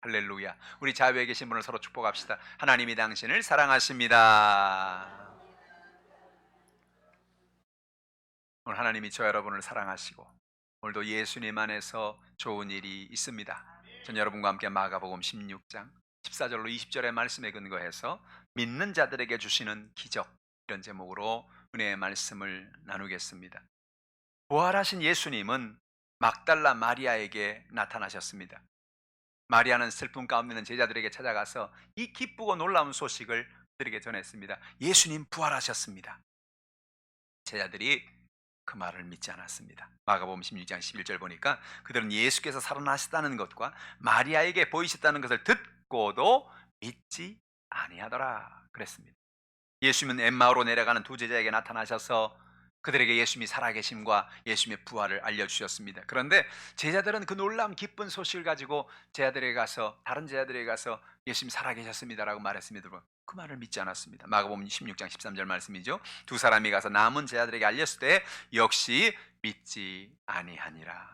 할렐루야. 우리 자유에 계신 분을 서로 축복합시다. 하나님이 당신을 사랑하십니다. 오늘 하나님이 저 여러분을 사랑하시고 오늘도 예수님 안에서 좋은 일이 있습니다. 전 여러분과 함께 마가복음 16장 14절로 20절의 말씀에 근거해서 믿는 자들에게 주시는 기적, 이런 제목으로 은혜의 말씀을 나누겠습니다. 부활하신 예수님은 막달라 마리아에게 나타나셨습니다. 마리아는 슬픔 가운데 있는 제자들에게 찾아가서 이 기쁘고 놀라운 소식을 그들에게 전했습니다. 예수님 부활하셨습니다. 제자들이 그 말을 믿지 않았습니다. 마가복음 16장 11절 보니까 그들은 예수께서 살아나셨다는 것과 마리아에게 보이셨다는 것을 듣고도 믿지 아니하더라 그랬습니다. 예수님은 엠마오로 내려가는 두 제자에게 나타나셔서 그들에게 예수님이 살아계심과 예수님의 부활을 알려주셨습니다. 그런데 제자들은 그 놀라운 기쁜 소식을 가지고 다른 제자들에게 가서 예수님 살아계셨습니다라고 말했습니다. 그 말을 믿지 않았습니다. 마가복음 16장 13절 말씀이죠. 두 사람이 가서 남은 제자들에게 알렸을 때 역시 믿지 아니하니라.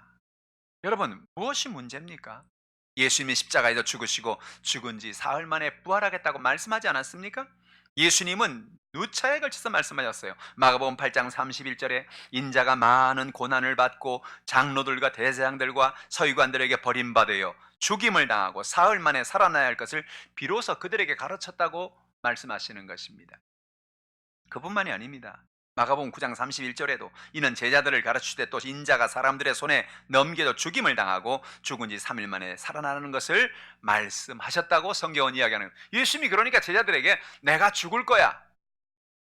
여러분, 무엇이 문제입니까? 예수님이 십자가에서 죽으시고 죽은 지 사흘 만에 부활하겠다고 말씀하지 않았습니까? 예수님은 누차에 걸쳐서 말씀하셨어요. 마가복음 8장 31절에 인자가 많은 고난을 받고 장로들과 대제사장들과 서기관들에게 버림받아요 죽임을 당하고 사흘 만에 살아나야 할 것을 비로소 그들에게 가르쳤다고 말씀하시는 것입니다. 그뿐만이 아닙니다. 마가복음 9장 31절에도 이는 제자들을 가르치되 또 인자가 사람들의 손에 넘겨져 죽임을 당하고 죽은 지 3일 만에 살아나는 것을 말씀하셨다고 성경은 이야기하는 거예요. 예수님이 그러니까 제자들에게 내가 죽을 거야,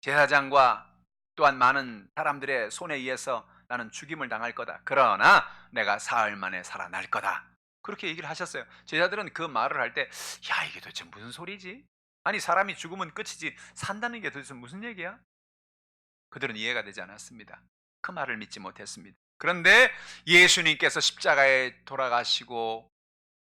제사장과 또한 많은 사람들의 손에 의해서 나는 죽임을 당할 거다, 그러나 내가 사흘 만에 살아날 거다, 그렇게 얘기를 하셨어요. 제자들은 그 말을 할 때 야, 이게 도대체 무슨 소리지? 아니, 사람이 죽으면 끝이지 산다는 게 도대체 무슨 얘기야? 그들은 이해가 되지 않았습니다. 그 말을 믿지 못했습니다. 그런데 예수님께서 십자가에 돌아가시고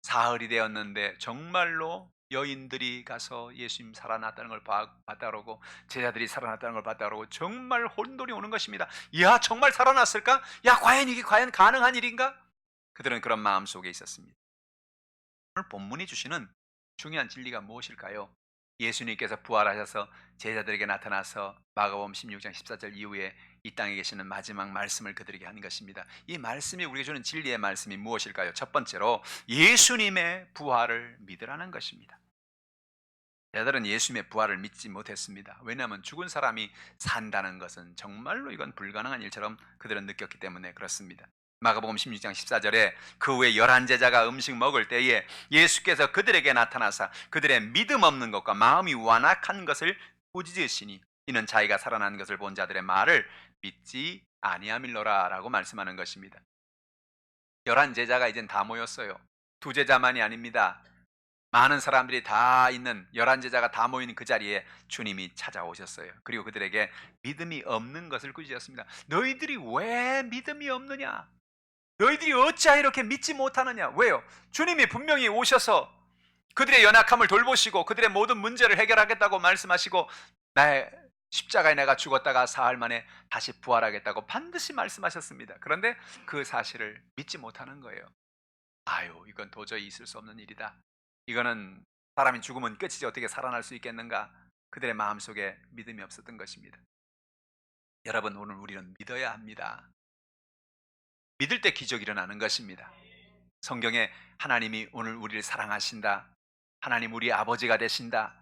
사흘이 되었는데 정말로 여인들이 가서 예수님 살아났다는 걸 봤다 그러고 제자들이 살아났다는 걸 봤다 그러고 정말 혼돈이 오는 것입니다. 야, 정말 살아났을까? 야, 과연 이게 과연 가능한 일인가? 그들은 그런 마음 속에 있었습니다. 오늘 본문이 주시는 중요한 진리가 무엇일까요? 예수님께서 부활하셔서 제자들에게 나타나서 마가복음 16장 14절 이후에 이 땅에 계시는 마지막 말씀을 그들에게 한 것입니다. 이 말씀이 우리에게 주는 진리의 말씀이 무엇일까요? 첫 번째로 예수님의 부활을 믿으라는 것입니다. 제자들은 예수님의 부활을 믿지 못했습니다. 왜냐하면 죽은 사람이 산다는 것은 정말로 이건 불가능한 일처럼 그들은 느꼈기 때문에 그렇습니다. 마가복음 16장 14절에 그 후에 11제자가 음식 먹을 때에 예수께서 그들에게 나타나사 그들의 믿음 없는 것과 마음이 완악한 것을 꾸짖으시니 이는 자기가 살아난 것을 본 자들의 말을 믿지 아니함일러라 라고 말씀하는 것입니다. 11제자가 이젠 다 모였어요. 두 제자만이 아닙니다. 많은 사람들이 다 있는 11제자가 다 모이는 그 자리에 주님이 찾아오셨어요. 그리고 그들에게 믿음이 없는 것을 꾸짖었습니다. 너희들이 왜 믿음이 없느냐? 너희들이 어찌하여 이렇게 믿지 못하느냐? 왜요? 주님이 분명히 오셔서 그들의 연약함을 돌보시고 그들의 모든 문제를 해결하겠다고 말씀하시고 나의 십자가에 내가 죽었다가 사흘 만에 다시 부활하겠다고 반드시 말씀하셨습니다. 그런데 그 사실을 믿지 못하는 거예요. 아유, 이건 도저히 있을 수 없는 일이다. 이거는 사람이 죽으면 끝이지 어떻게 살아날 수 있겠는가? 그들의 마음속에 믿음이 없었던 것입니다. 여러분, 오늘 우리는 믿어야 합니다. 믿을 때 기적이 일어나는 것입니다. 성경에 하나님이 오늘 우리를 사랑하신다, 하나님 우리의 아버지가 되신다,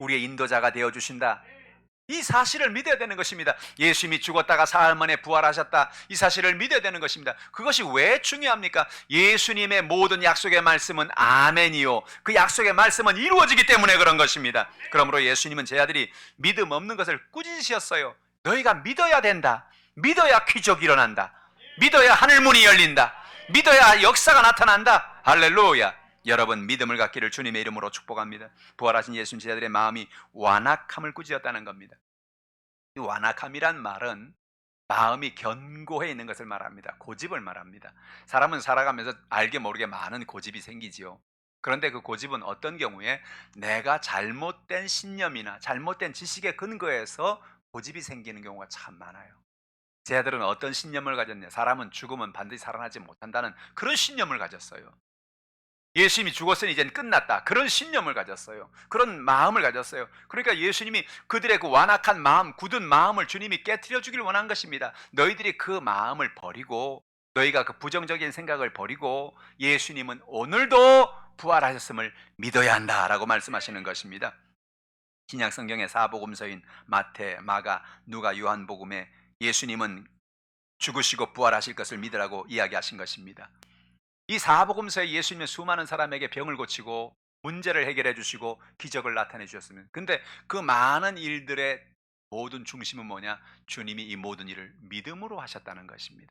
우리의 인도자가 되어주신다, 이 사실을 믿어야 되는 것입니다. 예수님이 죽었다가 사흘 만에 부활하셨다, 이 사실을 믿어야 되는 것입니다. 그것이 왜 중요합니까? 예수님의 모든 약속의 말씀은 아멘이요, 그 약속의 말씀은 이루어지기 때문에 그런 것입니다. 그러므로 예수님은 제자들이 믿음 없는 것을 꾸짖으셨어요. 너희가 믿어야 된다. 믿어야 기적이 일어난다. 믿어야 하늘문이 열린다. 믿어야 역사가 나타난다. 할렐루야. 여러분, 믿음을 갖기를 주님의 이름으로 축복합니다. 부활하신 예수님 제자들의 마음이 완악함을 꾸짖었다는 겁니다. 이 완악함이란 말은 마음이 견고해 있는 것을 말합니다. 고집을 말합니다. 사람은 살아가면서 알게 모르게 많은 고집이 생기지요. 그런데 그 고집은 어떤 경우에 내가 잘못된 신념이나 잘못된 지식에 근거해서 고집이 생기는 경우가 참 많아요. 제자들은 어떤 신념을 가졌냐? 사람은 죽으면 반드시 살아나지 못한다는 그런 신념을 가졌어요. 예수님이 죽었으니 이제는 끝났다. 그런 신념을 가졌어요. 그런 마음을 가졌어요. 그러니까 예수님이 그들의 그 완악한 마음, 굳은 마음을 주님이 깨트려 주길 원한 것입니다. 너희들이 그 마음을 버리고, 너희가 그 부정적인 생각을 버리고 예수님은 오늘도 부활하셨음을 믿어야 한다라고 말씀하시는 것입니다. 신약 성경의 사복음서인 마태, 마가, 누가, 요한복음에 예수님은 죽으시고 부활하실 것을 믿으라고 이야기하신 것입니다. 이 사복음서에 예수님은 수많은 사람에게 병을 고치고 문제를 해결해 주시고 기적을 나타내 주셨습니다. 근데 그 많은 일들의 모든 중심은 뭐냐? 주님이 이 모든 일을 믿음으로 하셨다는 것입니다.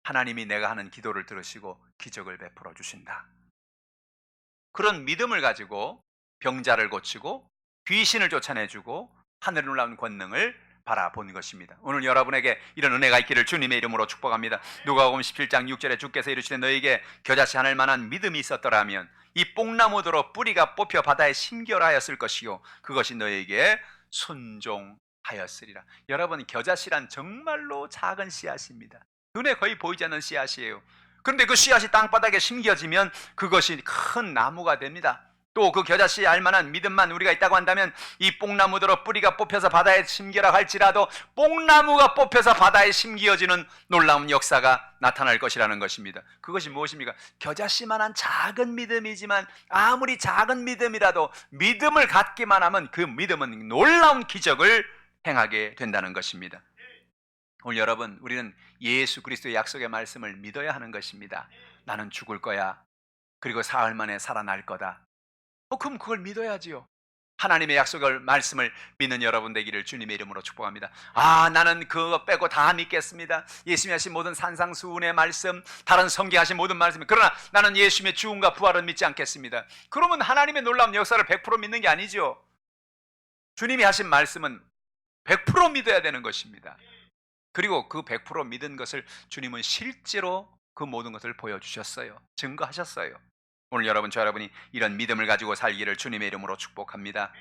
하나님이 내가 하는 기도를 들으시고 기적을 베풀어 주신다. 그런 믿음을 가지고 병자를 고치고 귀신을 쫓아내주고 하늘을 놀라운 권능을 바라본 것입니다. 오늘 여러분에게 이런 은혜가 있기를 주님의 이름으로 축복합니다. 누가복음 17장 6절에 주께서 이르시되 너에게 겨자씨 하늘 만한 믿음이 있었더라면 이 뽕나무더러 뿌리가 뽑혀 바다에 심결하였을 것이요 그것이 너에게 순종하였으리라. 여러분, 겨자씨란 정말로 작은 씨앗입니다. 눈에 거의 보이지 않는 씨앗이에요. 그런데 그 씨앗이 땅바닥에 심겨지면 그것이 큰 나무가 됩니다. 또 그 겨자씨 알만한 믿음만 우리가 있다고 한다면 이 뽕나무더러 뿌리가 뽑혀서 바다에 심겨라 할지라도 뽕나무가 뽑혀서 바다에 심겨지는 놀라운 역사가 나타날 것이라는 것입니다. 그것이 무엇입니까? 겨자씨만한 작은 믿음이지만 아무리 작은 믿음이라도 믿음을 갖기만 하면 그 믿음은 놀라운 기적을 행하게 된다는 것입니다. 오늘 여러분, 우리는 예수 그리스도의 약속의 말씀을 믿어야 하는 것입니다. 나는 죽을 거야. 그리고 사흘 만에 살아날 거다. 그럼 그걸 믿어야지요. 하나님의 약속을 말씀을 믿는 여러분 되기를 주님의 이름으로 축복합니다. 나는 그거 빼고 다 믿겠습니다. 예수님이 하신 모든 산상수훈의 말씀, 다른 성경하신 모든 말씀, 그러나 나는 예수님의 죽음과 부활은 믿지 않겠습니다. 그러면 하나님의 놀라운 역사를 100% 믿는 게 아니죠. 주님이 하신 말씀은 100% 믿어야 되는 것입니다. 그리고 그 100% 믿은 것을 주님은 실제로 그 모든 것을 보여주셨어요. 증거하셨어요. 오늘 여러분, 저 여러분이 이런 믿음을 가지고 살기를 주님의 이름으로 축복합니다.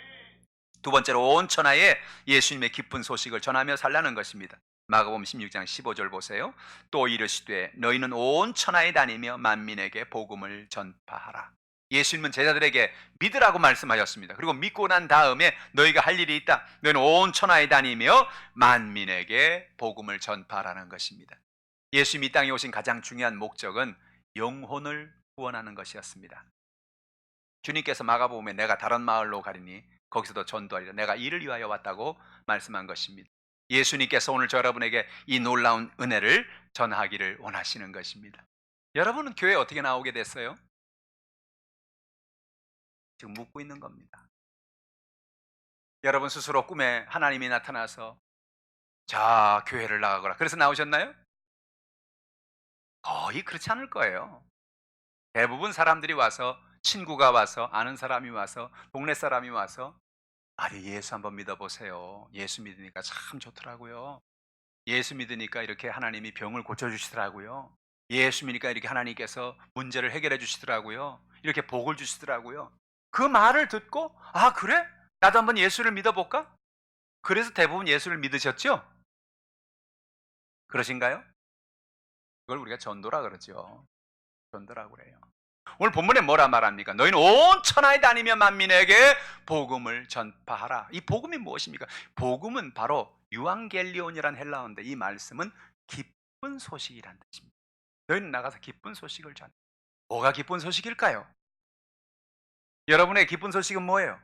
두 번째로 온 천하에 예수님의 기쁜 소식을 전하며 살라는 것입니다. 마가복음 16장 15절 보세요. 또 이르시되 너희는 온 천하에 다니며 만민에게 복음을 전파하라. 예수님은 제자들에게 믿으라고 말씀하셨습니다. 그리고 믿고 난 다음에 너희가 할 일이 있다. 너희는 온 천하에 다니며 만민에게 복음을 전파하라는 것입니다. 예수님이 이 땅에 오신 가장 중요한 목적은 영혼을 구원하는 것이었습니다. 주님께서 마가복음에 내가 다른 마을로 가리니 거기서도 전도하리라. 내가 이를 위하여 왔다고 말씀한 것입니다. 예수님께서 오늘 저 여러분에게 이 놀라운 은혜를 전하기를 원하시는 것입니다. 여러분은 교회에 어떻게 나오게 됐어요? 지금 묻고 있는 겁니다. 여러분 스스로 꿈에 하나님이 나타나서 자, 교회를 나가거라. 그래서 나오셨나요? 거의 그렇지 않을 거예요. 대부분 사람들이 와서, 친구가 와서, 아는 사람이 와서, 동네 사람이 와서 예수 한번 믿어보세요. 예수 믿으니까 참 좋더라고요. 예수 믿으니까 이렇게 하나님이 병을 고쳐주시더라고요. 예수 믿으니까 이렇게 하나님께서 문제를 해결해 주시더라고요. 이렇게 복을 주시더라고요. 그 말을 듣고 그래? 나도 한번 예수를 믿어볼까? 그래서 대부분 예수를 믿으셨죠? 그러신가요? 그걸 우리가 전도라 그러죠. 전도라고 그래요. 오늘 본문에 뭐라 말합니까? 너희는 온 천하에 다니며 만민에게 복음을 전파하라. 이 복음이 무엇입니까? 복음은 바로 유앙겔리온이란 헬라어인데 이 말씀은 기쁜 소식이란 뜻입니다. 너희는 나가서 기쁜 소식을 전해. 뭐가 기쁜 소식일까요? 여러분의 기쁜 소식은 뭐예요?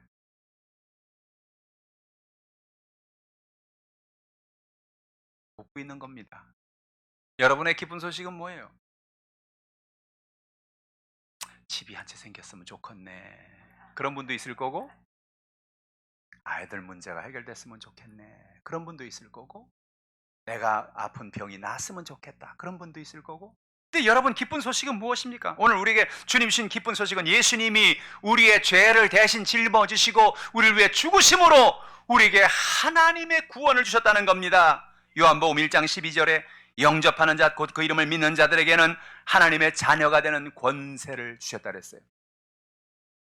묻고 있는 겁니다. 여러분의 기쁜 소식은 뭐예요? 집이 한 채 생겼으면 좋겠네. 그런 분도 있을 거고, 아이들 문제가 해결됐으면 좋겠네. 그런 분도 있을 거고, 내가 아픈 병이 나았으면 좋겠다. 그런 분도 있을 거고. 근데 여러분, 기쁜 소식은 무엇입니까? 오늘 우리에게 주님 주신 기쁜 소식은 예수님이 우리의 죄를 대신 짊어지시고 우리를 위해 죽으심으로 우리에게 하나님의 구원을 주셨다는 겁니다. 요한복음 1장 12절에 영접하는 자 곧 그 이름을 믿는 자들에게는 하나님의 자녀가 되는 권세를 주셨다 그랬어요.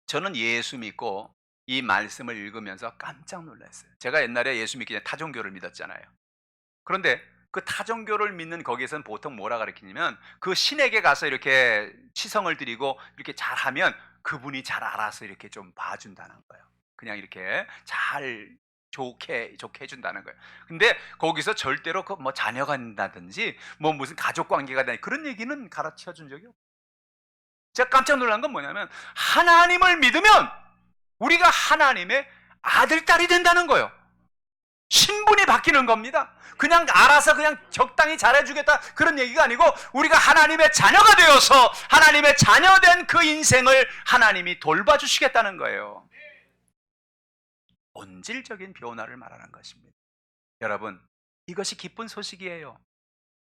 저는 예수 믿고 이 말씀을 읽으면서 깜짝 놀랐어요. 제가 옛날에 예수 믿기 전에 타종교를 믿었잖아요. 그런데 그 타종교를 믿는 거기에서는 보통 뭐라 가르치냐면 그 신에게 가서 이렇게 치성을 드리고 이렇게 잘하면 그분이 잘 알아서 이렇게 좀 봐준다는 거예요. 그냥 이렇게 잘 좋게 해준다는 거예요. 근데 거기서 절대로 그 뭐 자녀가 된다든지 뭐 무슨 가족 관계가 된다 그런 얘기는 가르쳐 준 적이 없어요. 제가 깜짝 놀란 건 뭐냐면 하나님을 믿으면 우리가 하나님의 아들, 딸이 된다는 거예요. 신분이 바뀌는 겁니다. 그냥 알아서 그냥 적당히 잘해주겠다 그런 얘기가 아니고 우리가 하나님의 자녀가 되어서 하나님의 자녀된 그 인생을 하나님이 돌봐주시겠다는 거예요. 본질적인 변화를 말하는 것입니다. 여러분, 이것이 기쁜 소식이에요.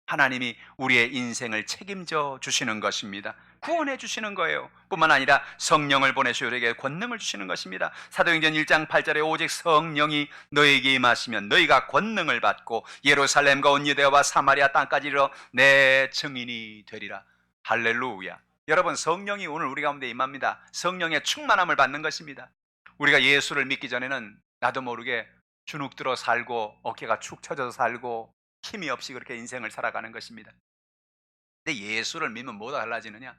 하나님이 우리의 인생을 책임져 주시는 것입니다. 구원해 주시는 거예요. 뿐만 아니라 성령을 보내시어 우리에게 권능을 주시는 것입니다. 사도행전 1장 8절에 오직 성령이 너에게 임하시면 너희가 권능을 받고 예루살렘과 온 유대와 사마리아 땅까지 이르러 내 증인이 되리라. 할렐루야. 여러분, 성령이 오늘 우리 가운데 임합니다. 성령의 충만함을 받는 것입니다. 우리가 예수를 믿기 전에는 나도 모르게 주눅 들어 살고 어깨가 축 처져서 살고 힘이 없이 그렇게 인생을 살아가는 것입니다. 근데 예수를 믿으면 뭐가 달라지느냐?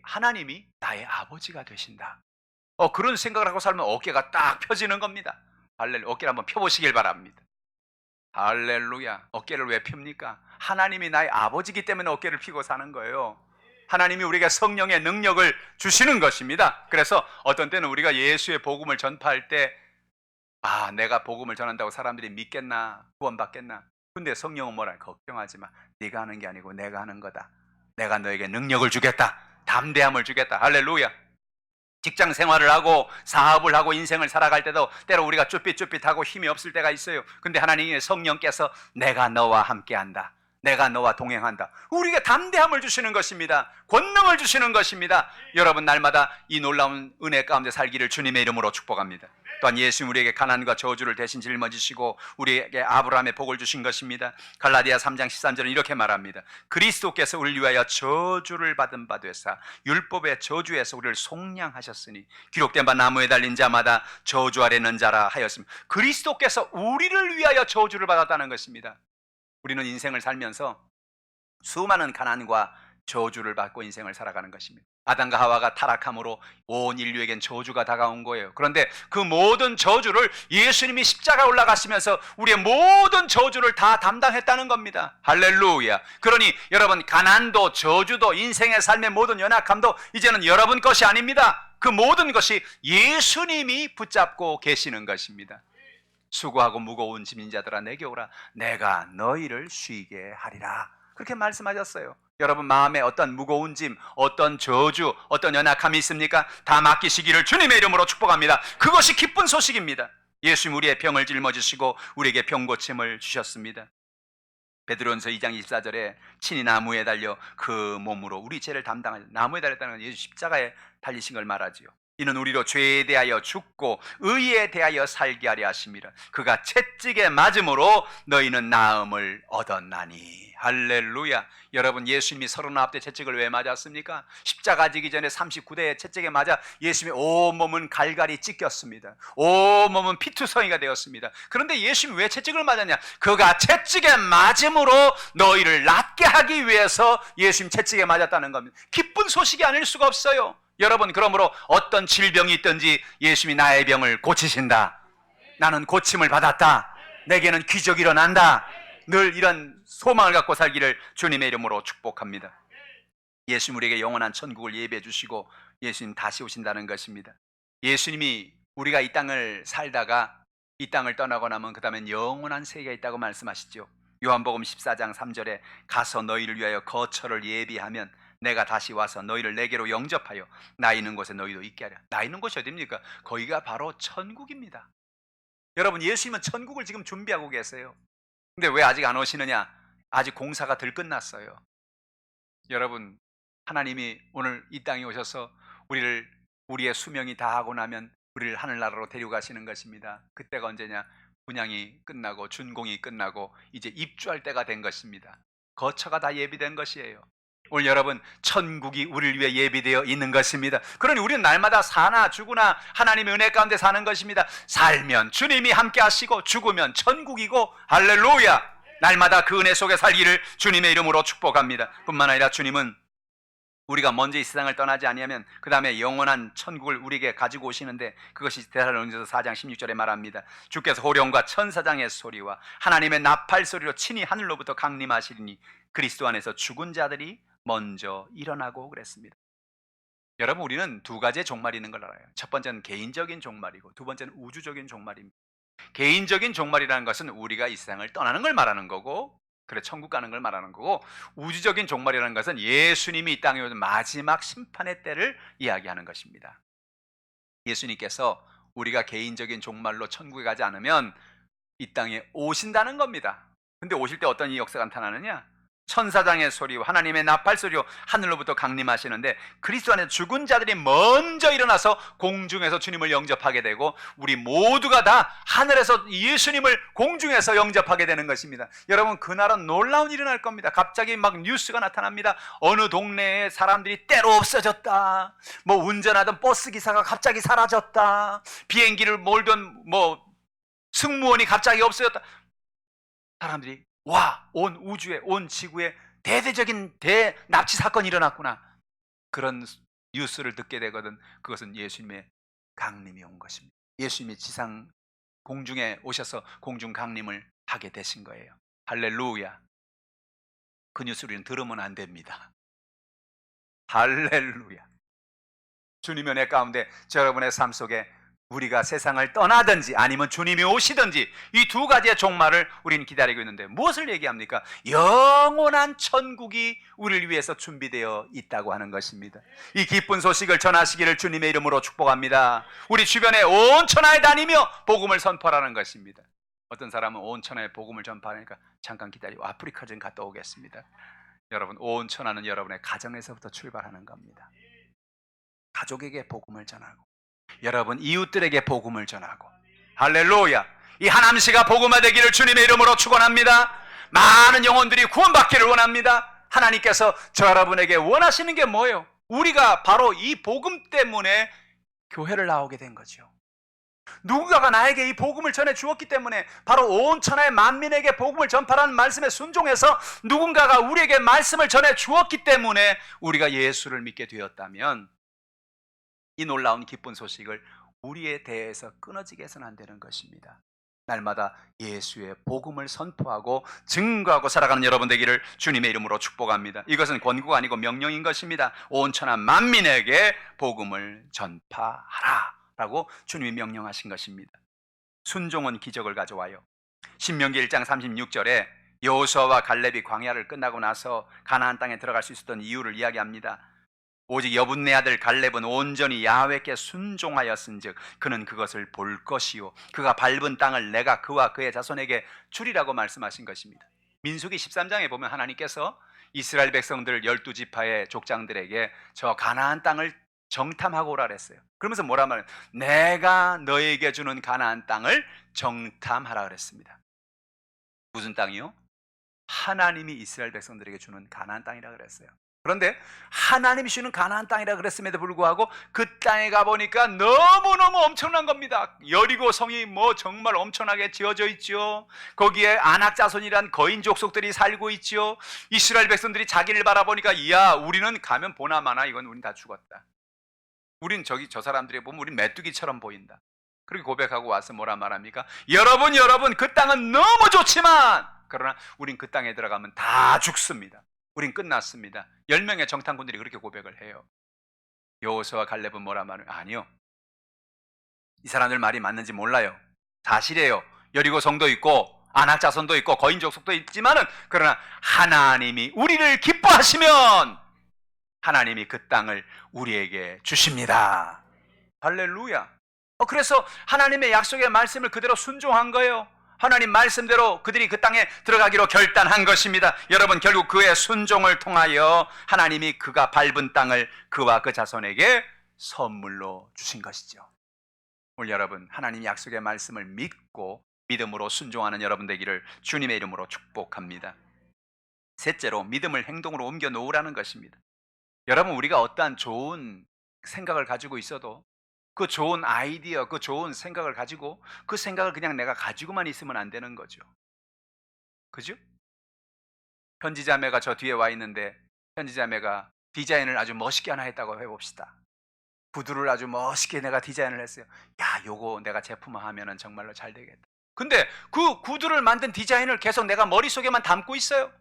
하나님이 나의 아버지가 되신다. 그런 생각을 하고 살면 어깨가 딱 펴지는 겁니다. 할렐루야. 어깨를 한번 펴보시길 바랍니다. 할렐루야. 어깨를 왜 핍니까? 하나님이 나의 아버지이기 때문에 어깨를 펴고 사는 거예요. 하나님이 우리에게 성령의 능력을 주시는 것입니다. 그래서 어떤 때는 우리가 예수의 복음을 전파할 때 내가 복음을 전한다고 사람들이 믿겠나? 구원받겠나? 근데 성령은 뭐라? 걱정하지 마. 네가 하는 게 아니고 내가 하는 거다. 내가 너에게 능력을 주겠다. 담대함을 주겠다. 할렐루야. 직장 생활을 하고 사업을 하고 인생을 살아갈 때도 때로 우리가 쭈삣쭈삣하고 힘이 없을 때가 있어요. 근데 하나님의 성령께서 내가 너와 함께한다. 내가 너와 동행한다. 우리에게 담대함을 주시는 것입니다. 권능을 주시는 것입니다. 여러분, 날마다 이 놀라운 은혜 가운데 살기를 주님의 이름으로 축복합니다. 또한 예수님 우리에게 가난과 저주를 대신 짊어지시고 우리에게 아브라함의 복을 주신 것입니다. 갈라디아 3장 13절은 이렇게 말합니다. 그리스도께서 우리를 위하여 저주를 받은 바 되사 율법의 저주에서 우리를 속량하셨으니 기록된 바 나무에 달린 자마다 저주 아래 있는 자라 하였습니다. 그리스도께서 우리를 위하여 저주를 받았다는 것입니다. 우리는 인생을 살면서 수많은 가난과 저주를 받고 인생을 살아가는 것입니다. 아담과 하와가 타락함으로 온 인류에겐 저주가 다가온 거예요. 그런데 그 모든 저주를 예수님이 십자가에 올라가시면서 우리의 모든 저주를 다 담당했다는 겁니다. 할렐루야. 그러니 여러분, 가난도 저주도 인생의 삶의 모든 연약함도 이제는 여러분 것이 아닙니다. 그 모든 것이 예수님이 붙잡고 계시는 것입니다. 수고하고 무거운 짐진 자들아 내게 오라. 내가 너희를 쉬게 하리라. 그렇게 말씀하셨어요. 여러분 마음에 어떤 무거운 짐, 어떤 저주, 어떤 연약함이 있습니까? 다 맡기시기를 주님의 이름으로 축복합니다. 그것이 기쁜 소식입니다. 예수님 우리의 병을 짊어지시고 우리에게 병고침을 주셨습니다. 베드로전서 2장 24절에 친히 나무에 달려 그 몸으로 우리 죄를 담당하셨다. 나무에 달렸다는 건 예수 십자가에 달리신 걸 말하지요. 이는 우리로 죄에 대하여 죽고 의에 대하여 살게 하려 하심이라. 그가 채찍에 맞음으로 너희는 나음을 얻었나니. 할렐루야. 여러분, 예수님이 39대 채찍을 왜 맞았습니까? 십자가 지기 전에 39대의 채찍에 맞아 예수님의 온몸은 갈갈이 찢겼습니다. 온몸은 피투성이가 되었습니다. 그런데 예수님이 왜 채찍을 맞았냐? 그가 채찍에 맞음으로 너희를 낫게 하기 위해서 예수님 채찍에 맞았다는 겁니다. 기쁜 소식이 아닐 수가 없어요. 여러분, 그러므로 어떤 질병이 있든지 예수님이 나의 병을 고치신다. 나는 고침을 받았다. 내게는 기적이 일어난다. 늘 이런 소망을 갖고 살기를 주님의 이름으로 축복합니다. 예수님 우리에게 영원한 천국을 예비해 주시고 예수님 다시 오신다는 것입니다. 예수님이 우리가 이 땅을 살다가 이 땅을 떠나고 나면 그 다음엔 영원한 세계가 있다고 말씀하시죠. 요한복음 14장 3절에 가서 너희를 위하여 거처를 예비하면 내가 다시 와서 너희를 내게로 영접하여 나 있는 곳에 너희도 있게 하랴. 나 있는 곳이 어디입니까? 거기가 바로 천국입니다. 여러분, 예수님은 천국을 지금 준비하고 계세요. 근데 왜 아직 안 오시느냐? 아직 공사가 덜 끝났어요. 여러분, 하나님이 오늘 이 땅에 오셔서 우리의 수명이 다 하고 나면 우리를 하늘나라로 데려가시는 것입니다. 그때가 언제냐? 분향이 끝나고 준공이 끝나고 이제 입주할 때가 된 것입니다. 거처가 다 예비된 것이에요. 오늘 여러분, 천국이 우리를 위해 예비되어 있는 것입니다. 그러니 우리는 날마다 사나 죽으나 하나님의 은혜 가운데 사는 것입니다. 살면 주님이 함께 하시고 죽으면 천국이고. 할렐루야. 날마다 그 은혜 속에 살기를 주님의 이름으로 축복합니다. 뿐만 아니라 주님은 우리가 먼저 이 세상을 떠나지 아니하면 그 다음에 영원한 천국을 우리에게 가지고 오시는데, 그것이 데살로니가서 4장 16절에 말합니다. 주께서 호령과 천사장의 소리와 하나님의 나팔 소리로 친히 하늘로부터 강림하시리니 그리스도 안에서 죽은 자들이 먼저 일어나고 그랬습니다. 여러분, 우리는 두 가지의 종말이 있는 걸 알아요. 첫 번째는 개인적인 종말이고, 두 번째는 우주적인 종말입니다. 개인적인 종말이라는 것은 우리가 이 세상을 떠나는 걸 말하는 거고, 그래 천국 가는 걸 말하는 거고, 우주적인 종말이라는 것은 예수님이 이 땅에 오는 마지막 심판의 때를 이야기하는 것입니다. 예수님께서 우리가 개인적인 종말로 천국에 가지 않으면 이 땅에 오신다는 겁니다. 근데 오실 때 어떤 이 역사가 나타나느냐? 천사장의 소리와 하나님의 나팔 소리로 하늘로부터 강림하시는데, 그리스도 안에 죽은 자들이 먼저 일어나서 공중에서 주님을 영접하게 되고, 우리 모두가 다 하늘에서 예수님을 공중에서 영접하게 되는 것입니다. 여러분, 그날은 놀라운 일이 날 겁니다. 갑자기 막 뉴스가 나타납니다. 어느 동네에 사람들이 때로 없어졌다, 뭐 운전하던 버스 기사가 갑자기 사라졌다, 비행기를 몰던 뭐 승무원이 갑자기 없어졌다. 사람들이 와, 온 우주에, 온 지구에 대대적인 대납치 사건이 일어났구나, 그런 뉴스를 듣게 되거든. 그것은 예수님의 강림이 온 것입니다. 예수님이 지상 공중에 오셔서 공중 강림을 하게 되신 거예요. 할렐루야. 그 뉴스를 우리는 들으면 안 됩니다. 할렐루야. 주님의 은혜 가운데 여러분의 삶 속에 우리가 세상을 떠나든지 아니면 주님이 오시든지 이 두 가지의 종말을 우리는 기다리고 있는데, 무엇을 얘기합니까? 영원한 천국이 우리를 위해서 준비되어 있다고 하는 것입니다. 이 기쁜 소식을 전하시기를 주님의 이름으로 축복합니다. 우리 주변에 온 천하에 다니며 복음을 선포하라는 것입니다. 어떤 사람은 온 천하에 복음을 전파하니까 잠깐 기다리고 아프리카 좀 갔다 오겠습니다. 여러분, 온 천하는 여러분의 가정에서부터 출발하는 겁니다. 가족에게 복음을 전하고, 여러분 이웃들에게 복음을 전하고, 할렐루야. 이 하남시가 복음화되기를 주님의 이름으로 축원합니다. 많은 영혼들이 구원받기를 원합니다. 하나님께서 저 여러분에게 원하시는 게 뭐예요? 우리가 바로 이 복음 때문에 교회를 나오게 된 거죠. 누군가가 나에게 이 복음을 전해 주었기 때문에, 바로 온 천하의 만민에게 복음을 전파라는 말씀에 순종해서 누군가가 우리에게 말씀을 전해 주었기 때문에 우리가 예수를 믿게 되었다면, 이 놀라운 기쁜 소식을 우리에 대해서 끊어지게 해서는 안 되는 것입니다. 날마다 예수의 복음을 선포하고 증거하고 살아가는 여러분 되기를 주님의 이름으로 축복합니다. 이것은 권고가 아니고 명령인 것입니다. 온 천하 만민에게 복음을 전파하라 라고 주님이 명령하신 것입니다. 순종은 기적을 가져와요. 신명기 1장 36절에 여호수아와 갈렙이 광야를 끝나고 나서 가나안 땅에 들어갈 수 있었던 이유를 이야기합니다. 오직 여분네 아들 갈렙은 온전히 야훼께 순종하였은즉 그는 그것을 볼 것이요 그가 밟은 땅을 내가 그와 그의 자손에게 주리라고 말씀하신 것입니다. 민수기 13장에 보면 하나님께서 이스라엘 백성들 12지파의 족장들에게 저 가나안 땅을 정탐하고 오라 그랬어요. 그러면서 뭐라 말해요? 내가 너에게 주는 가나안 땅을 정탐하라 그랬습니다. 무슨 땅이요? 하나님이 이스라엘 백성들에게 주는 가나안 땅이라 그랬어요. 그런데 하나님이 주는 가나안 땅이라 그랬음에도 불구하고 그 땅에 가보니까 너무너무 엄청난 겁니다. 여리고 성이 뭐 정말 엄청나게 지어져 있죠. 거기에 아낙 자손이란 거인 족속들이 살고 있죠. 이스라엘 백성들이 자기를 바라보니까 이야, 우리는 가면 보나마나 이건 우린 다 죽었다. 우린 저 사람들이 보면 우린 메뚜기처럼 보인다. 그렇게 고백하고 와서 뭐라 말합니까? 여러분 그 땅은 너무 좋지만 그러나 우린 그 땅에 들어가면 다 죽습니다. 우린 끝났습니다. 10명의 정탐꾼들이 그렇게 고백을 해요. 여호수아와 갈렙은 뭐라 말해요? 아니요, 이 사람들 말이 맞는지 몰라요. 사실이에요. 여리고 성도 있고 아낙 자손도 있고 거인 족속도 있지만은, 그러나 하나님이 우리를 기뻐하시면 하나님이 그 땅을 우리에게 주십니다. 할렐루야. 그래서 하나님의 약속의 말씀을 그대로 순종한 거예요. 하나님 말씀대로 그들이 그 땅에 들어가기로 결단한 것입니다. 여러분, 결국 그의 순종을 통하여 하나님이 그가 밟은 땅을 그와 그 자손에게 선물로 주신 것이죠. 오늘 여러분, 하나님 약속의 말씀을 믿고 믿음으로 순종하는 여러분 되기를 주님의 이름으로 축복합니다. 셋째로, 믿음을 행동으로 옮겨 놓으라는 것입니다. 여러분, 우리가 어떠한 좋은 생각을 가지고 있어도 그 좋은 아이디어, 그 좋은 생각을 가지고 그 생각을 그냥 내가 가지고만 있으면 안 되는 거죠. 그죠? 현지 자매가 저 뒤에 와 있는데 현지 자매가 디자인을 아주 멋있게 하나 했다고 해봅시다. 구두를 아주 멋있게 내가 디자인을 했어요. 야, 요거 내가 제품화하면은 정말로 잘 되겠다. 근데 그 구두를 만든 디자인을 계속 내가 머릿속에만 담고 있어요.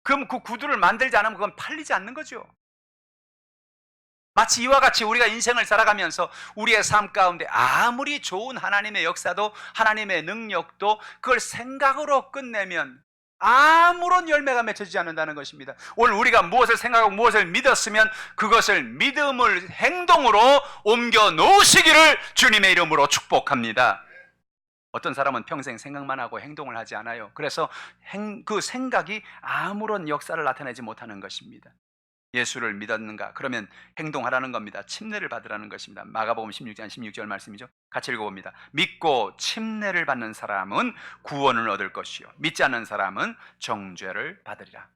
그럼 그 구두를 만들지 않으면 그건 팔리지 않는 거죠. 마치 이와 같이 우리가 인생을 살아가면서 우리의 삶 가운데 아무리 좋은 하나님의 역사도 하나님의 능력도 그걸 생각으로 끝내면 아무런 열매가 맺혀지지 않는다는 것입니다. 오늘 우리가 무엇을 생각하고 무엇을 믿었으면 그것을 믿음을 행동으로 옮겨 놓으시기를 주님의 이름으로 축복합니다. 어떤 사람은 평생 생각만 하고 행동을 하지 않아요. 그래서 그 생각이 아무런 역사를 나타내지 못하는 것입니다. 예수를 믿었는가? 그러면 행동하라는 겁니다. 침례를 받으라는 것입니다. 마가복음 16장 16절 말씀이죠. 같이 읽어봅니다. 믿고 침례를 받는 사람은 구원을 얻을 것이요 믿지 않는 사람은 정죄를 받으리라.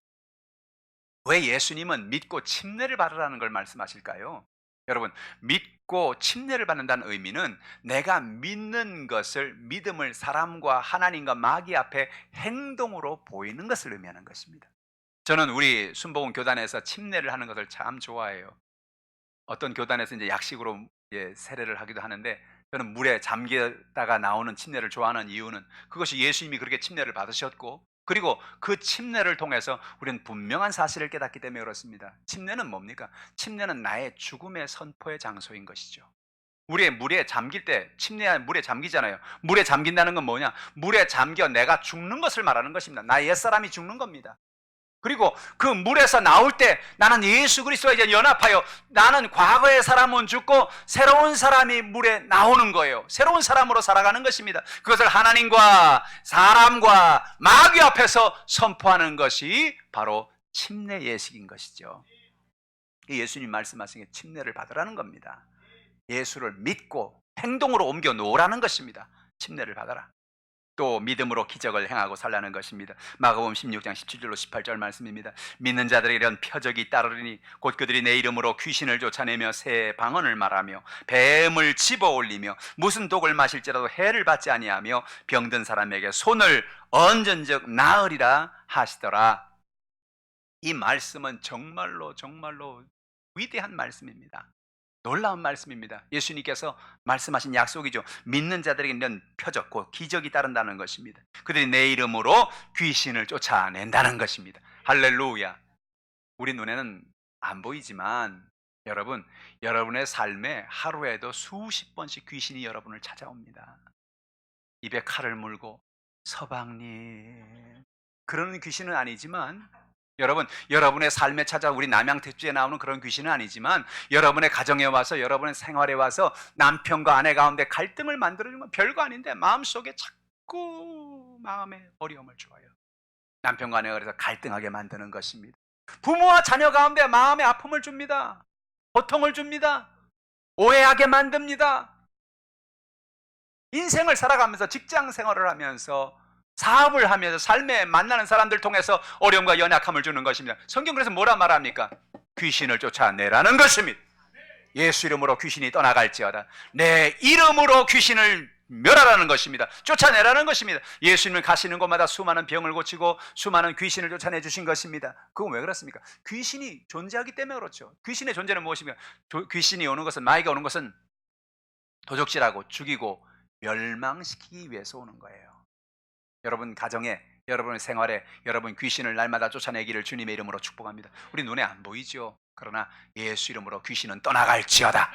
왜 예수님은 믿고 침례를 받으라는 걸 말씀하실까요? 여러분, 믿고 침례를 받는다는 의미는 내가 믿는 것을 믿음을 사람과 하나님과 마귀 앞에 행동으로 보이는 것을 의미하는 것입니다. 저는 우리 순복음 교단에서 침례를 하는 것을 참 좋아해요. 어떤 교단에서 이제 약식으로 세례를 하기도 하는데 저는 물에 잠기다가 나오는 침례를 좋아하는 이유는 그것이 예수님이 그렇게 침례를 받으셨고 그리고 그 침례를 통해서 우리는 분명한 사실을 깨닫기 때문에 그렇습니다. 침례는 뭡니까? 침례는 나의 죽음의 선포의 장소인 것이죠. 물에 잠길 때 침례 물에 잠기잖아요. 물에 잠긴다는 건 뭐냐? 물에 잠겨 내가 죽는 것을 말하는 것입니다. 나의 옛사람이 죽는 겁니다. 그리고 그 물에서 나올 때 나는 예수 그리스도와 이제 연합하여 나는 과거의 사람은 죽고 새로운 사람이 물에 나오는 거예요. 새로운 사람으로 살아가는 것입니다. 그것을 하나님과 사람과 마귀 앞에서 선포하는 것이 바로 침례 예식인 것이죠. 예수님 말씀하신 게 침례를 받으라는 겁니다. 예수를 믿고 행동으로 옮겨 놓으라는 것입니다. 침례를 받아라. 또 믿음으로 기적을 행하고 살라는 것입니다. 마가복음 16장 17절로 18절 말씀입니다. 믿는 자들에게 이런 표적이 따르리니 곧 그들이 내 이름으로 귀신을 쫓아내며 새 방언을 말하며 뱀을 집어올리며 무슨 독을 마실지라도 해를 받지 아니하며 병든 사람에게 손을 얹은즉 나으리라 하시더라. 이 말씀은 정말로 위대한 말씀입니다. 놀라운 말씀입니다. 예수님께서 말씀하신 약속이죠. 믿는 자들에게 이런 표적, 곧 기적이 따른다는 것입니다. 그들이 내 이름으로 귀신을 쫓아낸다는 것입니다. 할렐루야. 우리 눈에는 안 보이지만 여러분, 여러분의 삶에 하루에도 수십 번씩 귀신이 여러분을 찾아옵니다. 입에 칼을 물고 서방님 그러는 귀신은 아니지만 여러분, 여러분의 삶에 찾아 우리 남양특주에 나오는 그런 귀신은 아니지만 여러분의 가정에 와서 여러분의 생활에 와서 남편과 아내 가운데 갈등을 만들어주는 건 별거 아닌데 마음속에 자꾸 마음에 어려움을 줘요. 남편과 아내가 그래서 갈등하게 만드는 것입니다. 부모와 자녀 가운데 마음에 아픔을 줍니다. 고통을 줍니다. 오해하게 만듭니다. 인생을 살아가면서 직장 생활을 하면서 사업을 하면서 삶에 만나는 사람들 통해서 어려움과 연약함을 주는 것입니다. 성경 그래서 뭐라 말합니까? 귀신을 쫓아내라는 것입니다. 예수 이름으로 귀신이 떠나갈지어다. 내 이름으로 귀신을 멸하라는 것입니다. 쫓아내라는 것입니다. 예수님을 가시는 곳마다 수많은 병을 고치고 수많은 귀신을 쫓아내 주신 것입니다. 그건 왜 그렇습니까? 귀신이 존재하기 때문에 그렇죠. 귀신의 존재는 무엇입니까? 귀신이 오는 것은, 마귀가 오는 것은 도적질하고 죽이고 멸망시키기 위해서 오는 거예요. 여러분 가정에, 여러분의 생활에 여러분 귀신을 날마다 쫓아내기를 주님의 이름으로 축복합니다. 우리 눈에 안 보이죠. 그러나 예수 이름으로 귀신은 떠나갈지어다.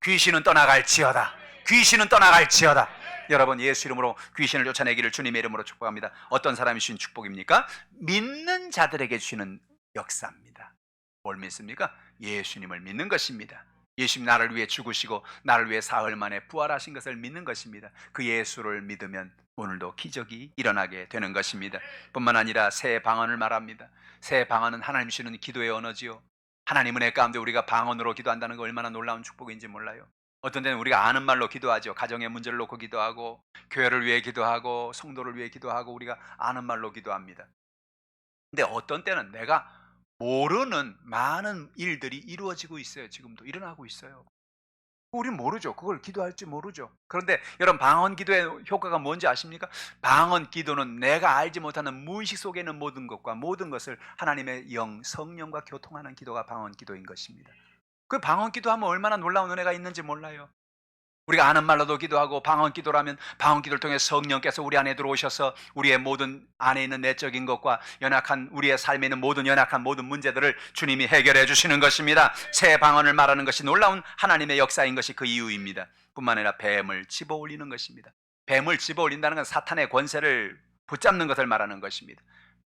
귀신은 떠나갈지어다. 귀신은 떠나갈지어다. 여러분 예수 이름으로 귀신을 쫓아내기를 주님의 이름으로 축복합니다. 어떤 사람이 주신 축복입니까? 믿는 자들에게 주시는 역사입니다. 뭘 믿습니까? 예수님을 믿는 것입니다. 예수님 나를 위해 죽으시고 나를 위해 사흘 만에 부활하신 것을 믿는 것입니다. 그 예수를 믿으면 오늘도 기적이 일어나게 되는 것입니다. 뿐만 아니라 새 방언을 말합니다. 새 방언은 하나님 주시는 기도의 언어지요. 하나님 은혜 가운데 우리가 방언으로 기도한다는 거 얼마나 놀라운 축복인지 몰라요. 어떤 때는 우리가 아는 말로 기도하죠. 가정의 문제를 놓고 기도하고 교회를 위해 기도하고 성도를 위해 기도하고 우리가 아는 말로 기도합니다. 근데 어떤 때는 내가 모르는 많은 일들이 이루어지고 있어요. 지금도 일어나고 있어요. 우린 모르죠. 그걸 기도할지 모르죠. 그런데 여러분, 방언 기도의 효과가 뭔지 아십니까? 방언 기도는 내가 알지 못하는 무의식 속에 있는 모든 것과 모든 것을 하나님의 영, 성령과 교통하는 기도가 방언 기도인 것입니다. 그 방언 기도하면 얼마나 놀라운 은혜가 있는지 몰라요. 우리가 아는 말로도 기도하고, 방언 기도라면 방언 기도를 통해 성령께서 우리 안에 들어오셔서 우리의 모든 안에 있는 내적인 것과 연약한 우리의 삶에 있는 모든 연약한 모든 문제들을 주님이 해결해 주시는 것입니다. 새 방언을 말하는 것이 놀라운 하나님의 역사인 것이 그 이유입니다. 뿐만 아니라 뱀을 집어 올리는 것입니다. 뱀을 집어 올린다는 건 사탄의 권세를 붙잡는 것을 말하는 것입니다.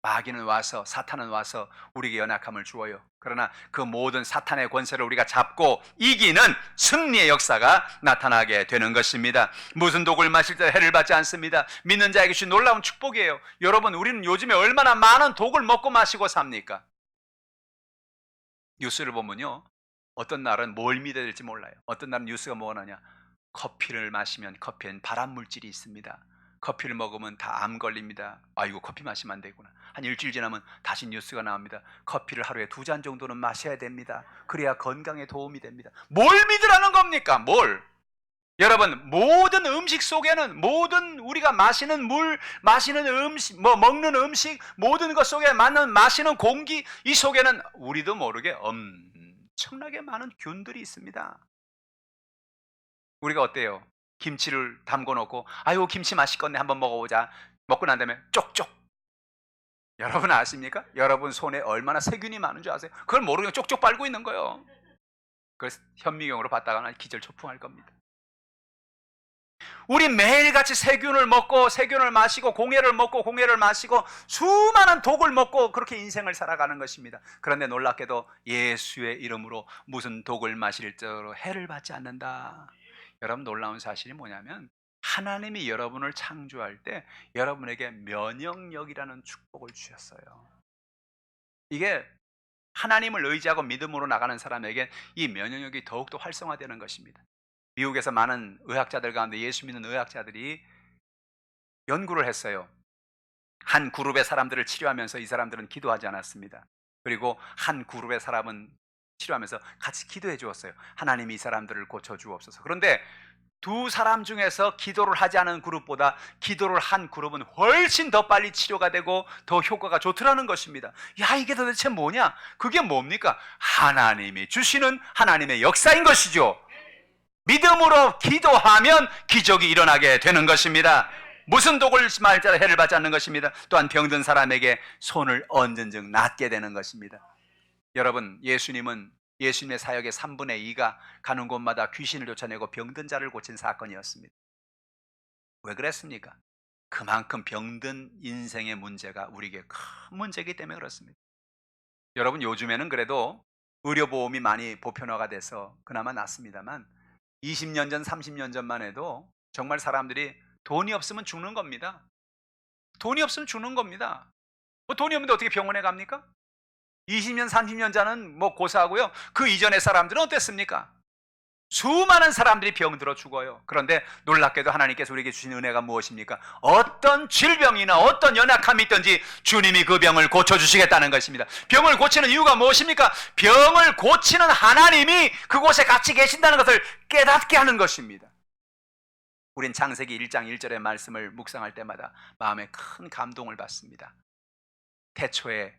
마귀는 와서, 사탄은 와서 우리에게 연약함을 주어요. 그러나 그 모든 사탄의 권세를 우리가 잡고 이기는 승리의 역사가 나타나게 되는 것입니다. 무슨 독을 마실 때 해를 받지 않습니다. 믿는 자에게 주신 놀라운 축복이에요. 여러분, 우리는 요즘에 얼마나 많은 독을 먹고 마시고 삽니까? 뉴스를 보면요, 어떤 날은 뭘 믿어야 될지 몰라요. 어떤 날은 뉴스가 뭐가 나냐, 커피를 마시면 커피엔 발암물질이 있습니다. 커피를 먹으면 다 암 걸립니다. 아이고, 커피 마시면 안 되구나. 한 일주일 지나면 다시 뉴스가 나옵니다. 커피를 하루에 2잔 정도는 마셔야 됩니다. 그래야 건강에 도움이 됩니다. 뭘 믿으라는 겁니까? 뭘? 여러분, 모든 음식 속에는, 모든 우리가 마시는 물, 마시는 음식, 먹는 음식, 모든 것 속에 마시는 공기, 이 속에는 우리도 모르게 엄청나게 많은 균들이 있습니다. 우리가 어때요? 김치를 담궈 놓고, 아유, 김치 맛있겠네, 한번 먹어보자. 먹고 난 다음에 쪽쪽. 여러분 아십니까? 여러분 손에 얼마나 세균이 많은 줄 아세요? 그걸 모르고 쪽쪽 빨고 있는 거예요. 그래서 현미경으로 봤다가는 기절초풍할 겁니다. 우리 매일같이 세균을 먹고, 세균을 마시고, 공해를 먹고, 공해를 마시고, 수많은 독을 먹고 그렇게 인생을 살아가는 것입니다. 그런데 놀랍게도 예수의 이름으로 무슨 독을 마실 때로 해를 받지 않는다. 여러분, 놀라운 사실이 뭐냐면, 하나님이 여러분을 창조할 때 여러분에게 면역력이라는 축복을 주셨어요. 이게 하나님을 의지하고 믿음으로 나가는 사람에게 이 면역력이 더욱더 활성화되는 것입니다. 미국에서 많은 의학자들 가운데, 예수 믿는 의학자들이 연구를 했어요. 한 그룹의 사람들을 치료하면서 이 사람들은 기도하지 않았습니다. 그리고 한 그룹의 사람은 치료하면서 같이 기도해 주었어요. 하나님이 이 사람들을 고쳐 주옵소서. 그런데 두 사람 중에서 기도를 하지 않은 그룹보다 기도를 한 그룹은 훨씬 더 빨리 치료가 되고 더 효과가 좋더라는 것입니다. 야, 이게 도대체 뭐냐? 그게 뭡니까? 하나님이 주시는 하나님의 역사인 것이죠. 믿음으로 기도하면 기적이 일어나게 되는 것입니다. 무슨 독을 말자 해를 받지 않는 것입니다. 또한 병든 사람에게 손을 얹은 즉 낫게 되는 것입니다. 여러분, 예수님의 사역의 3분의 2가 가는 곳마다 귀신을 쫓아내고 병든 자를 고친 사건이었습니다. 왜 그랬습니까? 그만큼 병든 인생의 문제가 우리에게 큰 문제이기 때문에 그렇습니다. 여러분, 요즘에는 그래도 의료보험이 많이 보편화가 돼서 그나마 낫습니다만, 20년 전, 30년 전만 해도 정말 사람들이 돈이 없으면 죽는 겁니다. 돈이 없으면 죽는 겁니다. 돈이 없는데 어떻게 병원에 갑니까? 20년, 30년 전은 고사하고요. 그 이전의 사람들은 어땠습니까? 수많은 사람들이 병들어 죽어요. 그런데 놀랍게도 하나님께서 우리에게 주신 은혜가 무엇입니까? 어떤 질병이나 어떤 연약함이 있든지 주님이 그 병을 고쳐주시겠다는 것입니다. 병을 고치는 이유가 무엇입니까? 병을 고치는 하나님이 그곳에 같이 계신다는 것을 깨닫게 하는 것입니다. 우린 창세기 1장 1절의 말씀을 묵상할 때마다 마음에 큰 감동을 받습니다. 태초에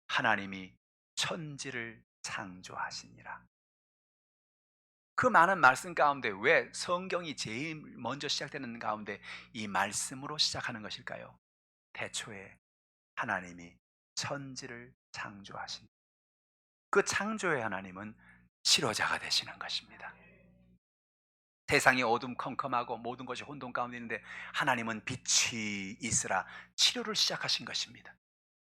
하나님이 천지를 창조하시니라. 그 많은 말씀 가운데 왜 성경이 제일 먼저 시작되는 가운데 이 말씀으로 시작하는 것일까요? 태초에 하나님이 천지를 창조하신, 그 창조의 하나님은 치료자가 되시는 것입니다. 세상이 어둠컴컴하고 모든 것이 혼돈 가운데 있는데 하나님은 빛이 있으라 치료를 시작하신 것입니다.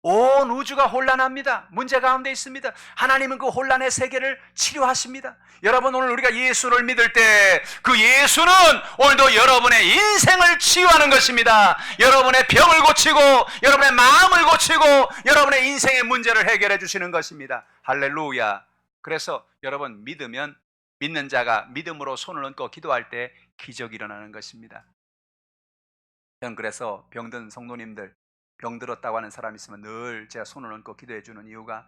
온 우주가 혼란합니다. 문제 가운데 있습니다. 하나님은 그 혼란의 세계를 치료하십니다. 여러분, 오늘 우리가 예수를 믿을 때 그 예수는 오늘도 여러분의 인생을 치유하는 것입니다. 여러분의 병을 고치고 여러분의 마음을 고치고 여러분의 인생의 문제를 해결해 주시는 것입니다. 할렐루야. 그래서 여러분, 믿는 자가 믿음으로 손을 얹고 기도할 때 기적이 일어나는 것입니다. 저는 그래서 병든 성도님들, 병들었다고 하는 사람이 있으면 늘 제가 손을 얹고 기도해 주는 이유가,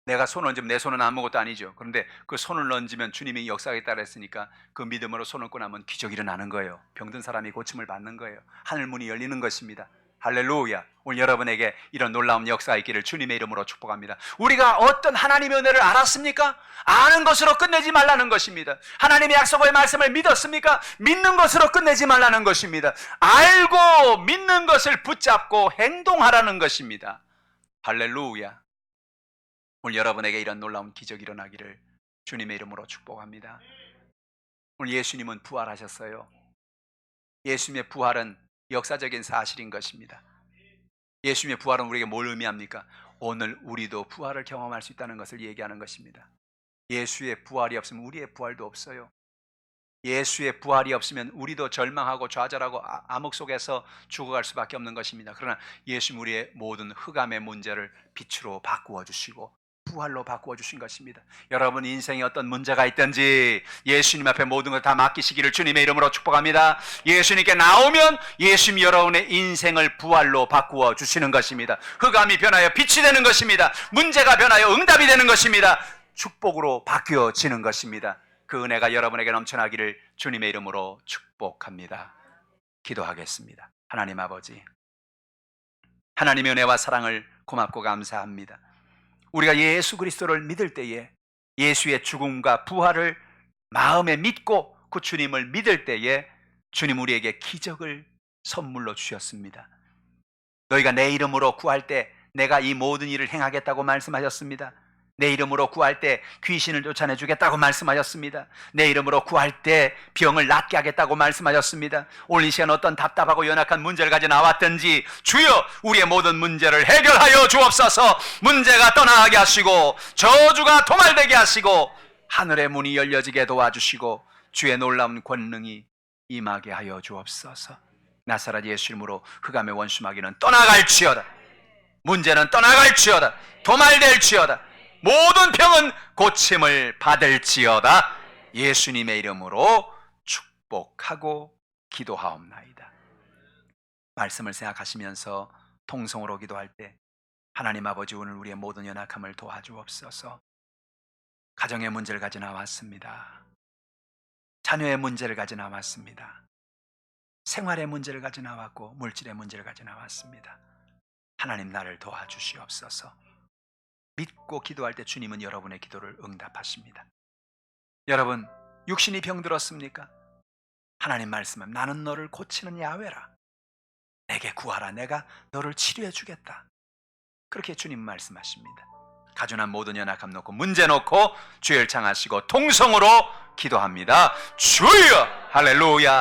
내가 손을 얹으면 내 손은 아무것도 아니죠. 그런데 그 손을 얹으면 주님이 역사하겠다 했으니까 그 믿음으로 손을 얹고 나면 기적이 일어나는 거예요. 병든 사람이 고침을 받는 거예요. 하늘 문이 열리는 것입니다. 할렐루야. 오늘 여러분에게 이런 놀라운 역사가 있기를 주님의 이름으로 축복합니다. 우리가 어떤 하나님의 은혜를 알았습니까? 아는 것으로 끝내지 말라는 것입니다. 하나님의 약속의 말씀을 믿었습니까? 믿는 것으로 끝내지 말라는 것입니다. 알고 믿는 것을 붙잡고 행동하라는 것입니다. 할렐루야. 오늘 여러분에게 이런 놀라운 기적이 일어나기를 주님의 이름으로 축복합니다. 오늘 예수님은 부활하셨어요. 예수님의 부활은 역사적인 사실인 것입니다. 예수님의 부활은 우리에게 뭘 의미합니까? 오늘 우리도 부활을 경험할 수 있다는 것을 얘기하는 것입니다. 예수의 부활이 없으면 우리의 부활도 없어요. 예수의 부활이 없으면 우리도 절망하고 좌절하고 암흑 속에서 죽어갈 수밖에 없는 것입니다. 그러나 예수님 우리의 모든 흑암의 문제를 빛으로 바꾸어 주시고 부활로 바꾸어 주신 것입니다. 여러분 인생에 어떤 문제가 있든지 예수님 앞에 모든 걸 다 맡기시기를 주님의 이름으로 축복합니다. 예수님께 나오면 예수님이 여러분의 인생을 부활로 바꾸어 주시는 것입니다. 흑암이 변하여 빛이 되는 것입니다. 문제가 변하여 응답이 되는 것입니다. 축복으로 바뀌어지는 것입니다. 그 은혜가 여러분에게 넘쳐나기를 주님의 이름으로 축복합니다. 기도하겠습니다. 하나님 아버지, 하나님의 은혜와 사랑을 고맙고 감사합니다. 우리가 예수 그리스도를 믿을 때에 예수의 죽음과 부활을 마음에 믿고 그 주님을 믿을 때에 주님 우리에게 기적을 선물로 주셨습니다. 너희가 내 이름으로 구할 때 내가 이 모든 일을 행하겠다고 말씀하셨습니다. 내 이름으로 구할 때 귀신을 쫓아내 주겠다고 말씀하셨습니다. 내 이름으로 구할 때 병을 낫게 하겠다고 말씀하셨습니다. 오늘 이 시간 어떤 답답하고 연약한 문제를 가지고 나왔든지 주여 우리의 모든 문제를 해결하여 주옵소서. 문제가 떠나게 하시고 저주가 도말되게 하시고 하늘의 문이 열려지게 도와주시고 주의 놀라운 권능이 임하게 하여 주옵소서. 나사렛 예수 이름으로 흑암의 원수 마귀는 떠나갈지어다. 문제는 떠나갈지어다. 도말될지어다. 모든 병은 고침을 받을지어다. 예수님의 이름으로 축복하고 기도하옵나이다. 말씀을 생각하시면서 통성으로 기도할 때 하나님 아버지 오늘 우리의 모든 연약함을 도와주옵소서. 가정의 문제를 가지고 나왔습니다. 자녀의 문제를 가지고 나왔습니다. 생활의 문제를 가지고 나왔고 물질의 문제를 가지고 나왔습니다. 하나님 나를 도와주시옵소서. 믿고 기도할 때 주님은 여러분의 기도를 응답하십니다. 여러분 육신이 병들었습니까? 하나님 말씀은 나는 너를 고치는 야훼라. 내게 구하라. 내가 너를 치료해 주겠다. 그렇게 주님 말씀하십니다. 가져난 모든 연약함 놓고 문제 놓고 주를 창하시고 통성으로 기도합니다. 주여 할렐루야.